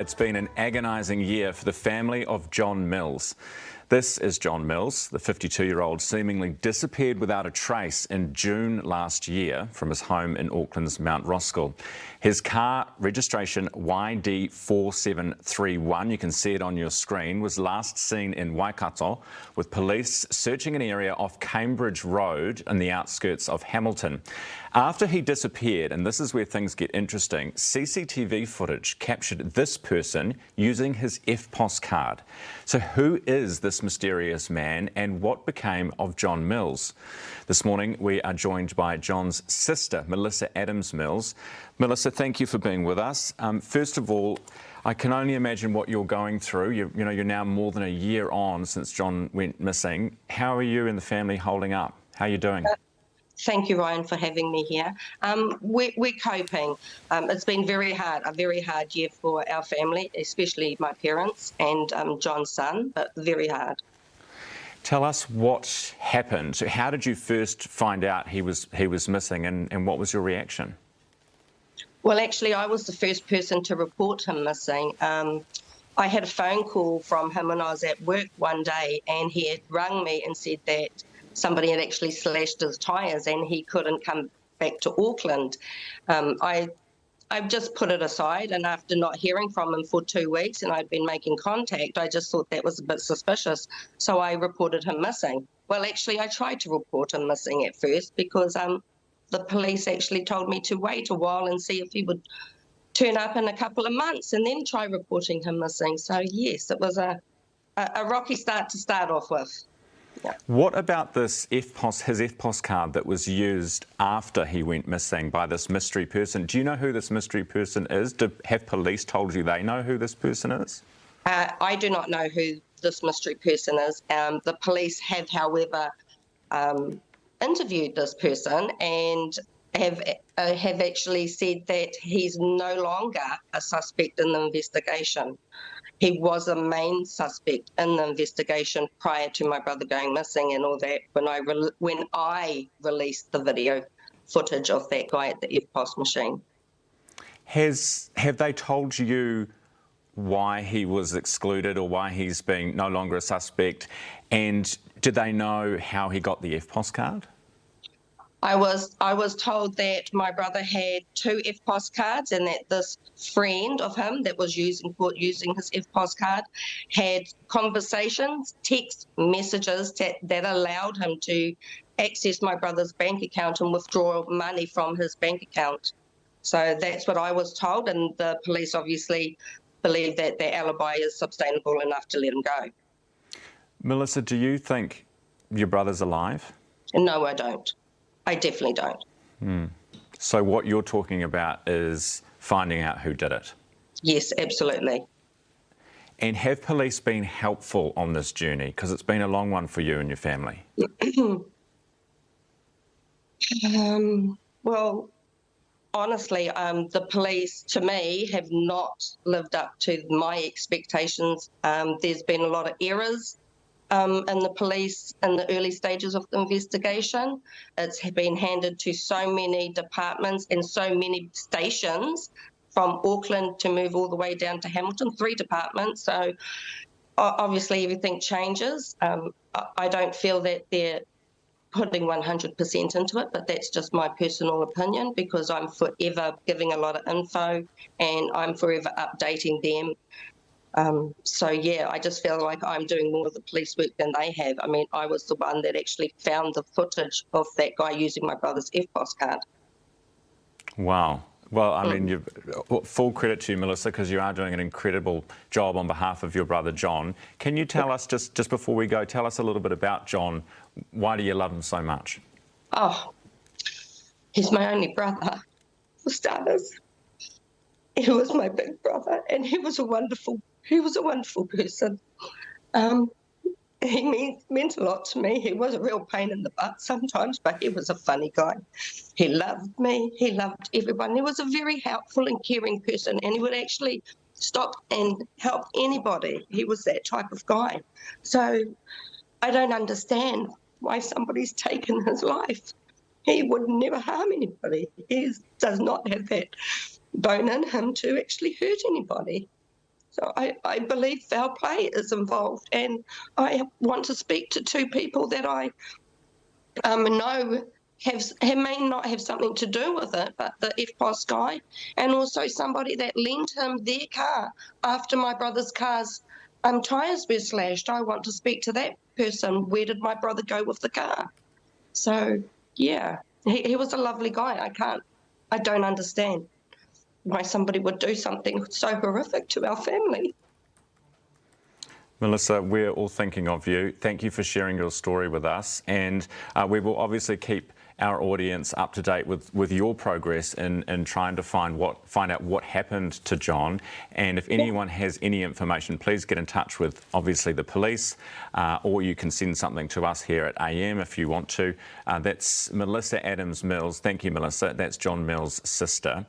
It's been an agonising year for the family of John Mills. This is John Mills, the 52-year-old seemingly disappeared without a trace in June last year from his home in Auckland's Mount Roskill. His car registration YD4731, you can see it on your screen, was last seen in Waikato with police searching an area off Cambridge Road in the outskirts of Hamilton. After he disappeared, and this is where things get interesting, CCTV footage captured this person using his EFTPOS card. So who is this mysterious man and what became of John Mills? This morning we are joined by John's sister, Melissa Adams Mills. Melissa, thank you for being with us. First of all, I can only imagine what you're going through. You're now more than a year on since John went missing. How are you and the family holding up? How are you doing? Thank you, Ryan, for having me here. We're coping. It's been a very hard year for our family, especially my parents and John's son, but very hard. Tell us what happened. So how did you first find out he was missing, and what was your reaction? Well, actually, I was the first person to report him missing. I had a phone call from him when I was at work one day, and he had rung me and said that somebody had actually slashed his tyres and he couldn't come back to Auckland. I've just put it aside, and after not hearing from him for 2 weeks and I'd been making contact, I just thought that was a bit suspicious, so I reported him missing. Well, actually, I tried to report him missing at first because the police actually told me to wait a while and see if he would turn up in a couple of months and then try reporting him missing. So, yes, it was a rocky start to start off with. Yeah. What about this his EFTPOS card that was used after he went missing by this mystery person? Do you know who this mystery person is? Have police told you they know who this person is? I do not know who this mystery person is. The police have, however, interviewed this person and have actually said that he's no longer a suspect in the investigation. He was a main suspect in the investigation prior to my brother going missing and all that when I released the video footage of that guy at the EFTPOS machine. Have they told you why he was excluded or why he's being no longer a suspect? And did they know how he got the EFTPOS card? I was told that my brother had 2 EFTPOS cards and that this friend of him that was using his EFTPOS card had conversations, text messages that allowed him to access my brother's bank account and withdraw money from his bank account. So that's what I was told, and the police obviously believe that their alibi is sustainable enough to let him go. Melissa, do you think your brother's alive? No, I don't. I definitely don't. So what you're talking about is finding out who did it? Yes, absolutely. And have police been helpful on this journey? Because it's been a long one for you and your family. Well, honestly, the police, to me, have not lived up to my expectations. There's been a lot of errors in the police in the early stages of the investigation. It's been handed to so many departments and so many stations from Auckland to move all the way down to Hamilton, 3 departments. So obviously everything changes. I don't feel that they're putting 100% into it, but that's just my personal opinion because I'm forever giving a lot of info and I'm forever updating them. So, yeah, I just feel like I'm doing more of the police work than they have. I mean, I was the one that actually found the footage of that guy using my brother's EFTPOS card. Wow. Well, I mean, full credit to you, Melissa, because you are doing an incredible job on behalf of your brother, John. Can you tell us, just before we go, tell us a little bit about John. Why do you love him so much? Oh, he's my only brother, for starters. He was my big brother, and he was a wonderful person. He meant a lot to me. He was a real pain in the butt sometimes, but he was a funny guy. He loved me. He loved everyone. He was a very helpful and caring person, and he would actually stop and help anybody. He was that type of guy. So I don't understand why somebody's taken his life. He would never harm anybody. He does not have that bone in him to actually hurt anybody. So I believe foul play is involved, and I want to speak to two people that I know may not have something to do with it, but the FPOS guy, and also somebody that lent him their car after my brother's car's tyres were slashed. I want to speak to that person. Where did my brother go with the car? So, yeah, he was a lovely guy. I don't understand why somebody would do something so horrific to our family. Melissa, we're all thinking of you. Thank you for sharing your story with us, and we will obviously keep our audience up to date with your progress in trying to find out what happened to John. And if anyone has any information, please get in touch with obviously the police, or you can send something to us here at AM if you want to. That's Melissa Adams Mills. Thank you, Melissa. That's John Mills' sister.